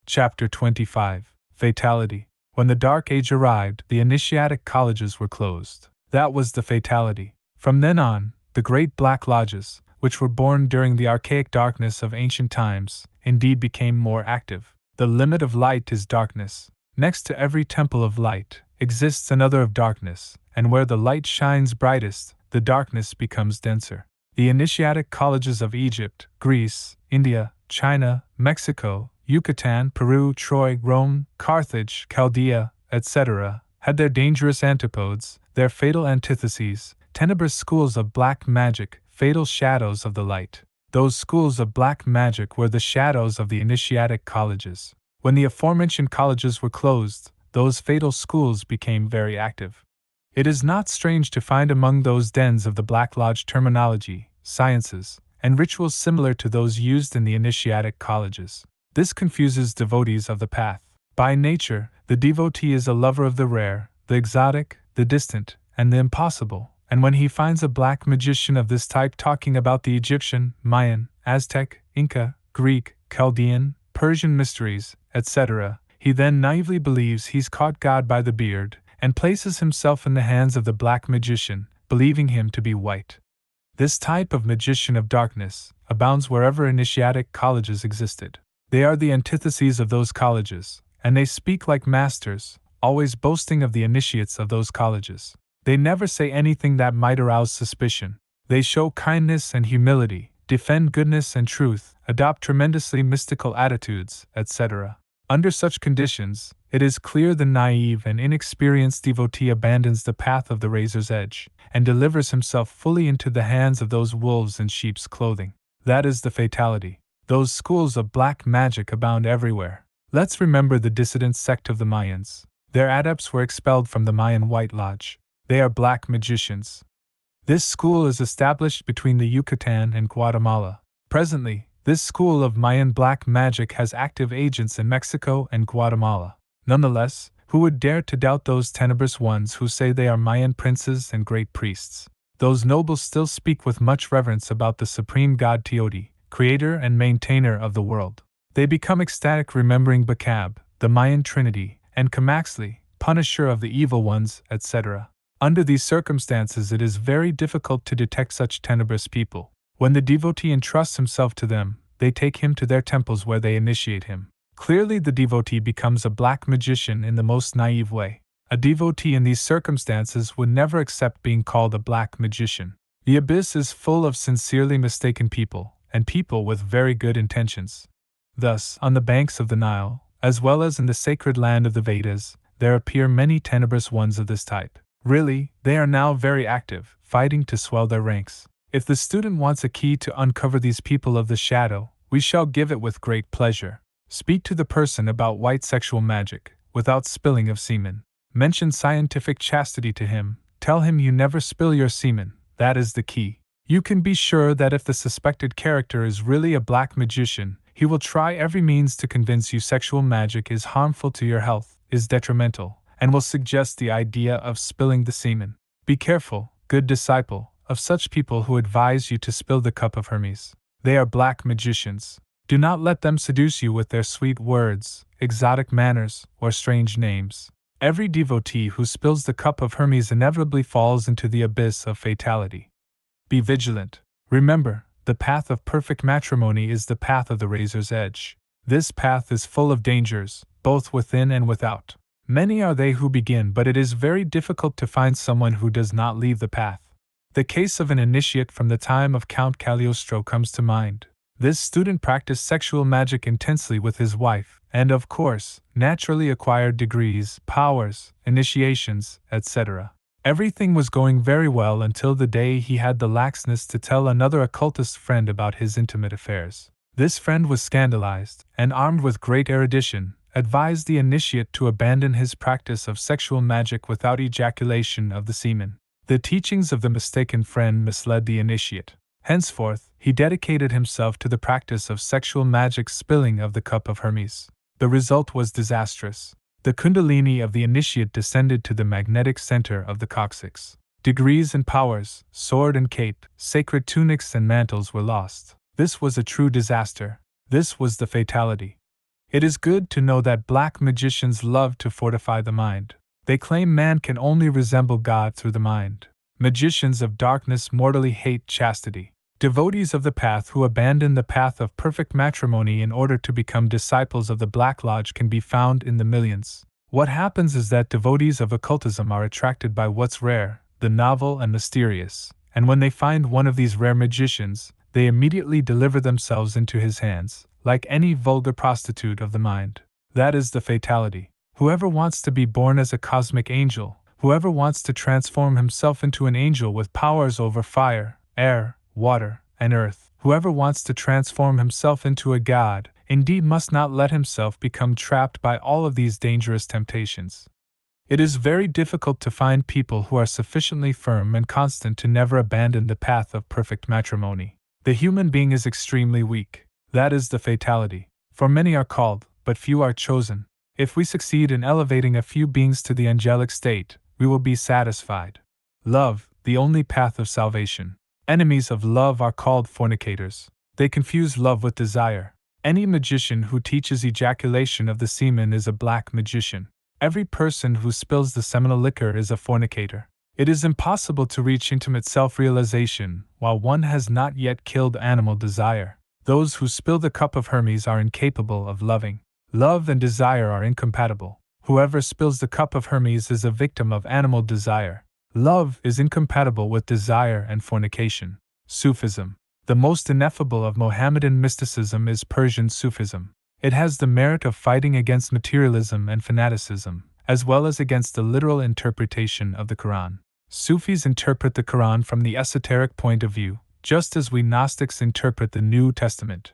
Chapter 25 Fatality. When the Dark Age arrived, the initiatic colleges were closed. That was the fatality. From then on, the great Black Lodges, which were born during the archaic darkness of ancient times, indeed became more active. The limit of light is darkness. Next to every temple of light exists another of darkness, and where the light shines brightest, the darkness becomes denser. The initiatic colleges of Egypt, Greece, India, China, Mexico, Yucatan, Peru, Troy, Rome, Carthage, Chaldea, etc., had their dangerous antipodes, their fatal antitheses, tenebrous schools of black magic, fatal shadows of the light. Those schools of black magic were the shadows of the initiatic colleges. When the aforementioned colleges were closed, those fatal schools became very active. It is not strange to find among those dens of the Black Lodge terminology, sciences, and rituals similar to those used in the initiatic colleges. This confuses devotees of the path. By nature, the devotee is a lover of the rare, the exotic, the distant, and the impossible, and when he finds a black magician of this type talking about the Egyptian, Mayan, Aztec, Inca, Greek, Chaldean, Persian mysteries, etc., he then naively believes he's caught God by the beard, and places himself in the hands of the black magician, believing him to be white. This type of magician of darkness abounds wherever initiatic colleges existed. They are the antitheses of those colleges, and they speak like masters, always boasting of the initiates of those colleges. They never say anything that might arouse suspicion. They show kindness and humility, defend goodness and truth, adopt tremendously mystical attitudes, etc. Under such conditions, it is clear the naive and inexperienced devotee abandons the path of the razor's edge, and delivers himself fully into the hands of those wolves in sheep's clothing. That is the fatality. Those schools of black magic abound everywhere. Let's remember the dissident sect of the Mayans. Their adepts were expelled from the Mayan White Lodge. They are black magicians. This school is established between the Yucatan and Guatemala. Presently, this school of Mayan black magic has active agents in Mexico and Guatemala. Nonetheless, who would dare to doubt those tenebrous ones who say they are Mayan princes and great priests? Those nobles still speak with much reverence about the supreme god Teoti, creator and maintainer of the world. They become ecstatic remembering Bacab, the Mayan trinity, and Camaxtli, punisher of the evil ones, etc. Under these circumstances, it is very difficult to detect such tenebrous people. When the devotee entrusts himself to them, they take him to their temples where they initiate him. Clearly, the devotee becomes a black magician in the most naive way. A devotee in these circumstances would never accept being called a black magician. The abyss is full of sincerely mistaken people, and people with very good intentions. Thus, on the banks of the Nile, as well as in the sacred land of the Vedas, there appear many tenebrous ones of this type. Really, they are now very active, fighting to swell their ranks. If the student wants a key to uncover these people of the shadow, we shall give it with great pleasure. Speak to the person about white sexual magic, without spilling of semen. Mention scientific chastity to him, tell him you never spill your semen, that is the key. You can be sure that if the suspected character is really a black magician, he will try every means to convince you sexual magic is harmful to your health, is detrimental, and will suggest the idea of spilling the semen. Be careful, good disciple, of such people who advise you to spill the cup of Hermes. They are black magicians. Do not let them seduce you with their sweet words, exotic manners, or strange names. Every devotee who spills the cup of Hermes inevitably falls into the abyss of fatality. Be vigilant. Remember, the path of perfect matrimony is the path of the razor's edge. This path is full of dangers, both within and without. Many are they who begin, but it is very difficult to find someone who does not leave the path. The case of an initiate from the time of Count Cagliostro comes to mind. This student practiced sexual magic intensely with his wife, and of course, naturally acquired degrees, powers, initiations, etc. Everything was going very well until the day he had the laxness to tell another occultist friend about his intimate affairs. This friend was scandalized, and armed with great erudition, advised the initiate to abandon his practice of sexual magic without ejaculation of the semen. The teachings of the mistaken friend misled the initiate. Henceforth, he dedicated himself to the practice of sexual magic spilling of the cup of Hermes. The result was disastrous. The kundalini of the initiate descended to the magnetic center of the coccyx. Degrees and powers, sword and cape, sacred tunics and mantles were lost. This was a true disaster. This was the fatality. It is good to know that black magicians love to fortify the mind. They claim man can only resemble God through the mind. Magicians of darkness mortally hate chastity. Devotees of the path who abandon the path of perfect matrimony in order to become disciples of the Black Lodge can be found in the millions. What happens is that devotees of occultism are attracted by what's rare, the novel and mysterious, and when they find one of these rare magicians, they immediately deliver themselves into his hands, like any vulgar prostitute of the mind. That is the fatality. Whoever wants to be born as a cosmic angel, whoever wants to transform himself into an angel with powers over fire, air, water, and earth, whoever wants to transform himself into a god, indeed must not let himself become trapped by all of these dangerous temptations. It is very difficult to find people who are sufficiently firm and constant to never abandon the path of perfect matrimony. The human being is extremely weak. That is the fatality. For many are called, but few are chosen. If we succeed in elevating a few beings to the angelic state, we will be satisfied. Love, the only path of salvation. Enemies of love are called fornicators. They confuse love with desire. Any magician who teaches ejaculation of the semen is a black magician. Every person who spills the seminal liquor is a fornicator. It is impossible to reach intimate self-realization while one has not yet killed animal desire. Those who spill the cup of Hermes are incapable of loving. Love and desire are incompatible. Whoever spills the cup of Hermes is a victim of animal desire. Love is incompatible with desire and fornication. Sufism. The most ineffable of Mohammedan mysticism is Persian Sufism. It has the merit of fighting against materialism and fanaticism, as well as against the literal interpretation of the Quran. Sufis interpret the Quran from the esoteric point of view, just as we Gnostics interpret the New Testament.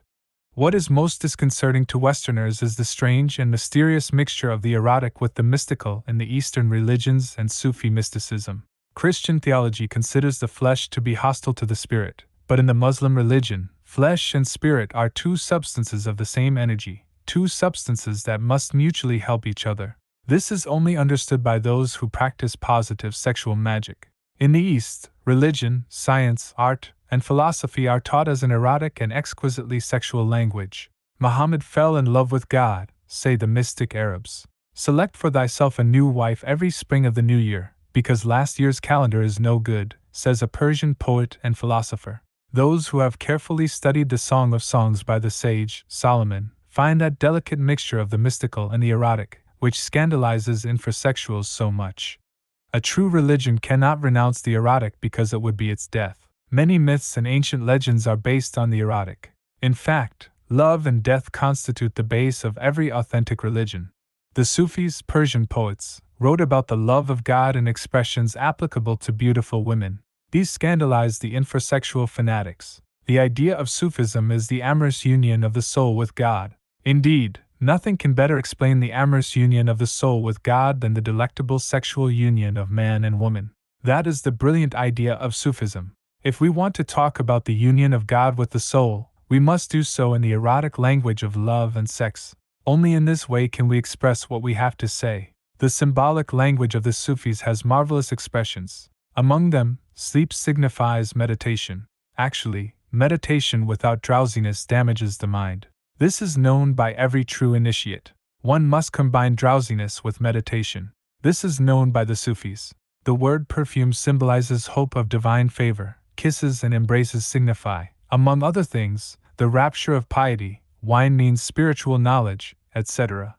What is most disconcerting to Westerners is the strange and mysterious mixture of the erotic with the mystical in the Eastern religions and Sufi mysticism. Christian theology considers the flesh to be hostile to the spirit, but in the Muslim religion, flesh and spirit are two substances of the same energy, two substances that must mutually help each other. This is only understood by those who practice positive sexual magic. In the East, religion, science, art, and philosophy are taught as an erotic and exquisitely sexual language. Muhammad fell in love with God, say the mystic Arabs. Select for thyself a new wife every spring of the new year, because last year's calendar is no good, says a Persian poet and philosopher. Those who have carefully studied the Song of Songs by the sage Solomon find that delicate mixture of the mystical and the erotic, which scandalizes infrasexuals so much. A true religion cannot renounce the erotic because it would be its death. Many myths and ancient legends are based on the erotic. In fact, love and death constitute the base of every authentic religion. The Sufis, Persian poets, wrote about the love of God in expressions applicable to beautiful women. These scandalize the infrasexual fanatics. The idea of Sufism is the amorous union of the soul with God. Indeed, nothing can better explain the amorous union of the soul with God than the delectable sexual union of man and woman. That is the brilliant idea of Sufism. If we want to talk about the union of God with the soul, we must do so in the erotic language of love and sex. Only in this way can we express what we have to say. The symbolic language of the Sufis has marvelous expressions. Among them, sleep signifies meditation. Actually, meditation without drowsiness damages the mind. This is known by every true initiate. One must combine drowsiness with meditation. This is known by the Sufis. The word perfume symbolizes hope of divine favor. Kisses and embraces signify, among other things, the rapture of piety. Wine means spiritual knowledge, etc.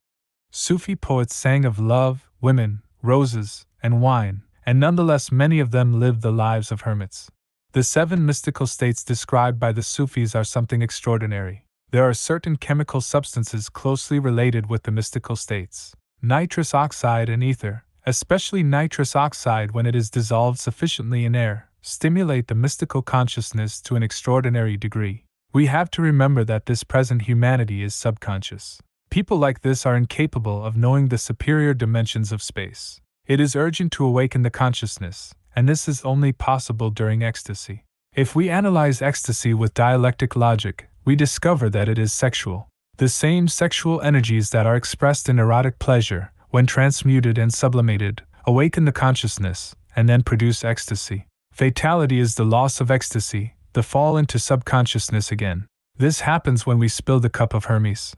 Sufi poets sang of love, women, roses, and wine, and nonetheless many of them lived the lives of hermits. The 7 mystical states described by the Sufis are something extraordinary. There are certain chemical substances closely related with the mystical states. Nitrous oxide and ether, especially nitrous oxide when it is dissolved sufficiently in air, stimulate the mystical consciousness to an extraordinary degree. We have to remember that this present humanity is subconscious. People like this are incapable of knowing the superior dimensions of space. It is urgent to awaken the consciousness, and this is only possible during ecstasy. If we analyze ecstasy with dialectic logic, we discover that it is sexual. The same sexual energies that are expressed in erotic pleasure, when transmuted and sublimated, awaken the consciousness, and then produce ecstasy. Fatality is the loss of ecstasy, the fall into subconsciousness again. This happens when we spill the cup of Hermes.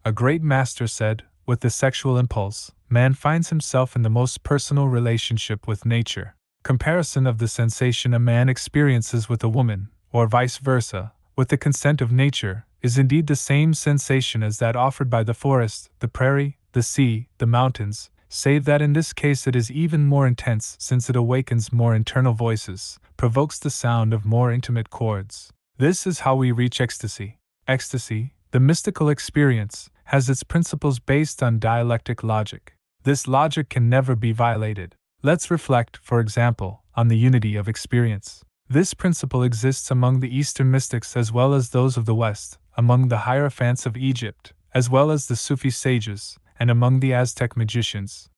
A great master said, with the sexual impulse, man finds himself in the most personal relationship with nature. Comparison of the sensation a man experiences with a woman, or vice versa, with the consent of nature, is indeed the same sensation as that offered by the forest, the prairie, the sea, the mountains, save that in this case it is even more intense since it awakens more internal voices, provokes the sound of more intimate chords. This is how we reach ecstasy. Ecstasy, the mystical experience, has its principles based on dialectic logic. This logic can never be violated. Let's reflect, for example, on the unity of experience. This principle exists among the Eastern mystics as well as those of the West, among the Hierophants of Egypt, as well as the Sufi sages, and among the Aztec magicians.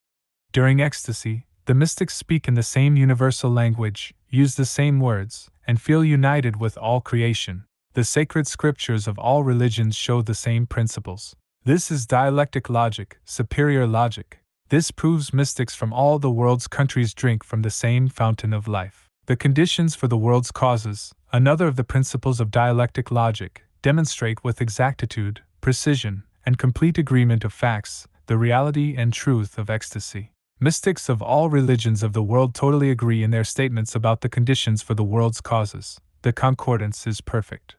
During ecstasy, the mystics speak in the same universal language, use the same words, and feel united with all creation. The sacred scriptures of all religions show the same principles. This is dialectic logic, superior logic. This proves mystics from all the world's countries drink from the same fountain of life. The conditions for the world's causes, another of the principles of dialectic logic, demonstrate with exactitude, precision, and complete agreement of facts, the reality and truth of ecstasy. Mystics of all religions of the world totally agree in their statements about the conditions for the world's causes. The concordance is perfect.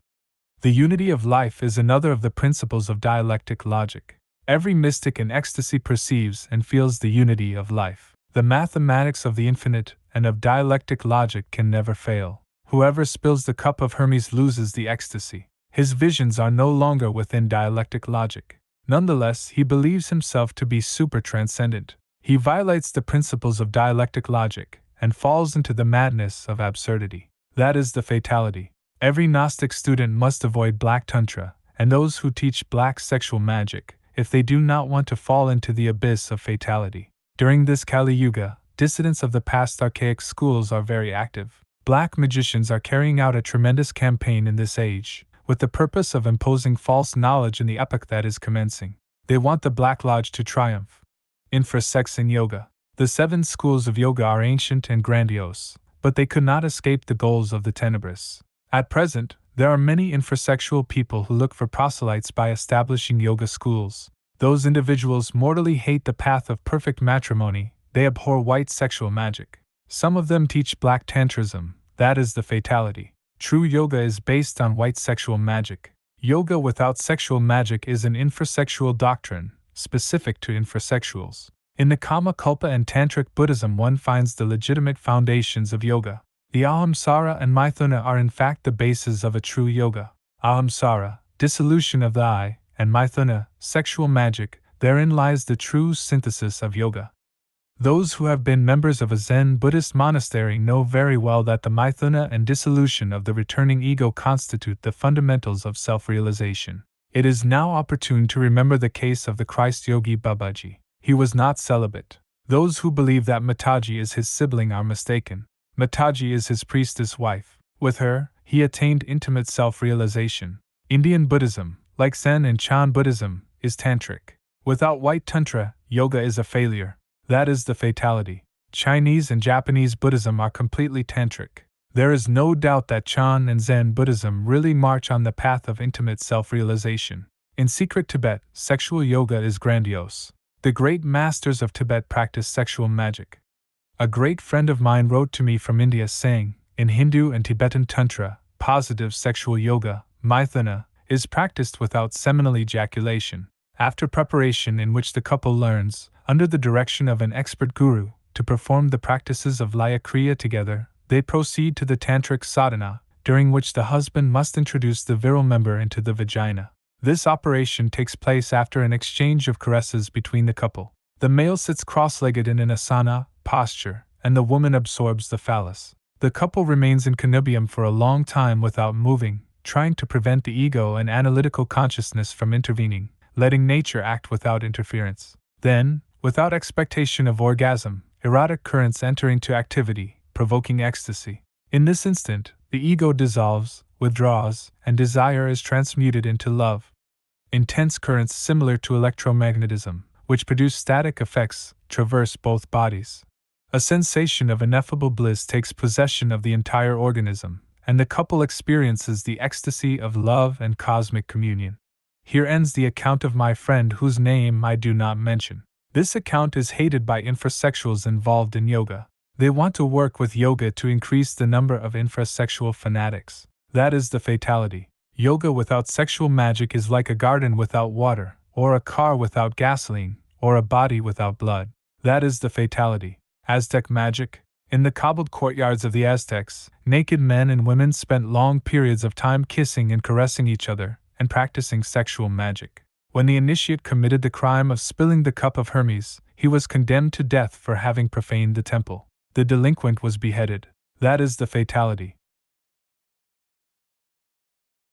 The unity of life is another of the principles of dialectic logic. Every mystic in ecstasy perceives and feels the unity of life. The mathematics of the infinite and of dialectic logic can never fail. Whoever spills the cup of Hermes loses the ecstasy. His visions are no longer within dialectic logic. Nonetheless, he believes himself to be super-transcendent. He violates the principles of dialectic logic and falls into the madness of absurdity. That is the fatality. Every Gnostic student must avoid black tantra, and those who teach black sexual magic, if they do not want to fall into the abyss of fatality. During this Kali Yuga, dissidents of the past archaic schools are very active. Black magicians are carrying out a tremendous campaign in this age, with the purpose of imposing false knowledge in the epoch that is commencing. They want the Black Lodge to triumph. Infrasex in yoga. The 7 schools of yoga are ancient and grandiose, but they could not escape the goals of the tenebrous. At present, there are many infrasexual people who look for proselytes by establishing yoga schools. Those individuals mortally hate the path of perfect matrimony, they abhor white sexual magic. Some of them teach black tantrism, that is the fatality. True yoga is based on white sexual magic. Yoga without sexual magic is an infrasexual doctrine, specific to infrasexuals. In the Kama Kulpa and Tantric Buddhism one finds the legitimate foundations of yoga. The Ahamsara and Maithuna are in fact the bases of a true yoga. Ahamsara, dissolution of the I, and Maithuna, sexual magic, therein lies the true synthesis of yoga. Those who have been members of a Zen Buddhist monastery know very well that the Maithuna and dissolution of the returning ego constitute the fundamentals of self-realization. It is now opportune to remember the case of the Christ yogi Babaji. He was not celibate. Those who believe that Mataji is his sibling are mistaken. Mataji is his priestess wife. With her, he attained intimate self-realization. Indian Buddhism, like Zen and Chan Buddhism, is tantric. Without white tantra, yoga is a failure. That is the fatality. Chinese and Japanese Buddhism are completely tantric. There is no doubt that Chan and Zen Buddhism really march on the path of intimate self-realization. In secret Tibet, sexual yoga is grandiose. The great masters of Tibet practice sexual magic. A great friend of mine wrote to me from India saying, in Hindu and Tibetan Tantra, positive sexual yoga, Maithuna, is practiced without seminal ejaculation. After preparation in which the couple learns, under the direction of an expert guru, to perform the practices of Laya Kriya together, they proceed to the Tantric sadhana, during which the husband must introduce the virile member into the vagina. This operation takes place after an exchange of caresses between the couple. The male sits cross-legged in an asana posture, and the woman absorbs the phallus. The couple remains in connubium for a long time without moving, trying to prevent the ego and analytical consciousness from intervening, letting nature act without interference. Then, without expectation of orgasm, erotic currents enter into activity, provoking ecstasy. In this instant, the ego dissolves, withdraws, and desire is transmuted into love. Intense currents similar to electromagnetism, which produce static effects, traverse both bodies. A sensation of ineffable bliss takes possession of the entire organism, and the couple experiences the ecstasy of love and cosmic communion. Here ends the account of my friend whose name I do not mention. This account is hated by infrasexuals involved in yoga. They want to work with yoga to increase the number of infrasexual fanatics. That is the fatality. Yoga without sexual magic is like a garden without water, or a car without gasoline, or a body without blood. That is the fatality. Aztec magic. In the cobbled courtyards of the Aztecs, naked men and women spent long periods of time kissing and caressing each other, and practicing sexual magic. When the initiate committed the crime of spilling the cup of Hermes, he was condemned to death for having profaned the temple. The delinquent was beheaded. That is the fatality.